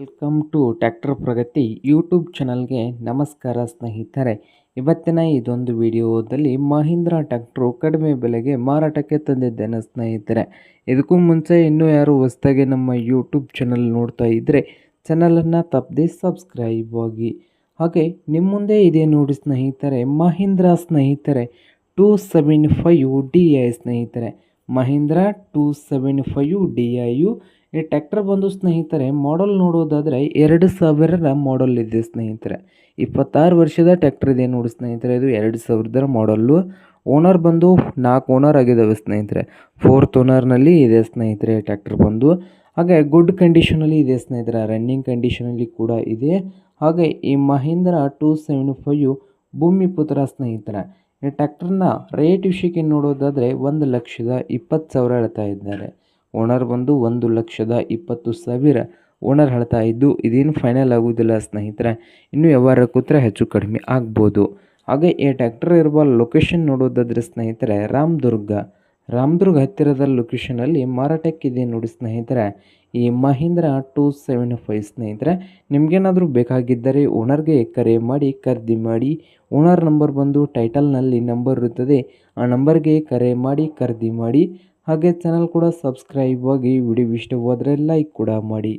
Welcome to tractor Pragati YouTube ಚಾನಲ್ಗೆ ನಮಸ್ಕಾರ ಸ್ನೇಹಿತರೆ. ಇವತ್ತಿನ ಇದೊಂದು ವಿಡಿಯೋದಲ್ಲಿ ಮಹೀಂದ್ರ ಟ್ರ್ಯಾಕ್ಟ್ರು ಕಡಿಮೆ ಬೆಲೆಗೆ ಮಾರಾಟಕ್ಕೆ ತಂದಿದ್ದೇನೆ ಸ್ನೇಹಿತರೆ. ಇದಕ್ಕೂ ಮುಂಚೆ ಇನ್ನೂ ಯಾರು ಹೊಸದಾಗಿ ನಮ್ಮ ಯೂಟ್ಯೂಬ್ ಚಾನಲ್ ನೋಡ್ತಾ ಇದ್ದರೆ ಚಾನಲನ್ನು ತಪ್ಪದೆ ಸಬ್ಸ್ಕ್ರೈಬ್ ಆಗಿ. ಹಾಗೆ ನಿಮ್ಮ ಮುಂದೆ ಇದೆ ನೋಡಿ ಸ್ನೇಹಿತರೆ, ಮಹೀಂದ್ರ ಸ್ನೇಹಿತರೆ 275 DI ಸ್ನೇಹಿತರೆ. ಮಹೀಂದ್ರ 275 DI. ಈ ಟ್ರ್ಯಾಕ್ಟರ್ ಬಂದು ಸ್ನೇಹಿತರೆ ಮಾಡಲ್ ನೋಡೋದಾದರೆ 2000ರ ಮಾಡಲ್ ಇದೆ ಸ್ನೇಹಿತರೆ. 26 ವರ್ಷದ ಟ್ರ್ಯಾಕ್ಟರ್ ಇದೆ ನೋಡಿ ಸ್ನೇಹಿತರೆ. ಇದು 2000ರ ಮಾಡಲ್ಲು. ಓನರ್ ಬಂದು 4 ಓನರ್ ಆಗಿದ್ದಾವೆ ಸ್ನೇಹಿತರೆ. 4th ಓನರ್ನಲ್ಲಿ ಇದೆ ಸ್ನೇಹಿತರೆ ಟ್ರ್ಯಾಕ್ಟರ್ ಬಂದು. ಹಾಗೆ ಗುಡ್ ಕಂಡೀಷನಲ್ಲಿ ಇದೆ ಸ್ನೇಹಿತರೆ, ರನ್ನಿಂಗ್ ಕಂಡೀಷನಲ್ಲಿ ಕೂಡ ಇದೆ. ಹಾಗೆ ಈ ಮಹೀಂದ್ರ 275 ಭೂಮಿಪುತ್ರ ಸ್ನೇಹಿತರೆ. ಈ ಟ್ರ್ಯಾಕ್ಟರ್ನ ರೇಟ್ ವಿಷಯಕ್ಕೆ ನೋಡೋದಾದರೆ 1,20,000 ಹೇಳ್ತಾ ಇದ್ದಾರೆ. ಓನರ್ ಬಂದು 1,20,000 ಓನರ್ ಹೇಳ್ತಾ ಇದ್ದು, ಇದೇನು ಫೈನಲ್ ಆಗೋದಿಲ್ಲ ಸ್ನೇಹಿತರೆ. ಇನ್ನೂ ವ್ಯವಹಾರ ಕೂತ್ರೆ ಹೆಚ್ಚು ಕಡಿಮೆ ಆಗ್ಬೋದು. ಹಾಗೆ ಈ ಟ್ರ್ಯಾಕ್ಟರ್ ಇರುವ ಲೊಕೇಶನ್ ನೋಡೋದಾದರೆ ಸ್ನೇಹಿತರೆ ರಾಮದುರ್ಗ ಹತ್ತಿರದ ಲೊಕೇಶನಲ್ಲಿ ಮಾರಾಟಕ್ಕಿದೆ ನೋಡಿ ಸ್ನೇಹಿತರೆ ಈ ಮಹೀಂದ್ರ 275 ಸ್ನೇಹಿತರೆ. ನಿಮಗೇನಾದರೂ ಬೇಕಾಗಿದ್ದರೆ ಓನರ್ಗೆ ಕರೆ ಮಾಡಿ ಖರೀದಿ ಮಾಡಿ. ಓನರ್ ನಂಬರ್ ಬಂದು ಟೈಟಲ್ನಲ್ಲಿ ನಂಬರ್ ಇರುತ್ತದೆ, ಆ ನಂಬರ್ಗೆ ಕರೆ ಮಾಡಿ ಖರೀದಿ ಮಾಡಿ. ಹಾಗೆ ಚಾನಲ್ ಕೂಡ ಸಬ್ಸ್ಕ್ರೈಬ್ ಆಗಿ. ವಿಡಿಯೋ ಇಷ್ಟವಾದರೆ ಲೈಕ್ ಕೂಡ ಮಾಡಿ.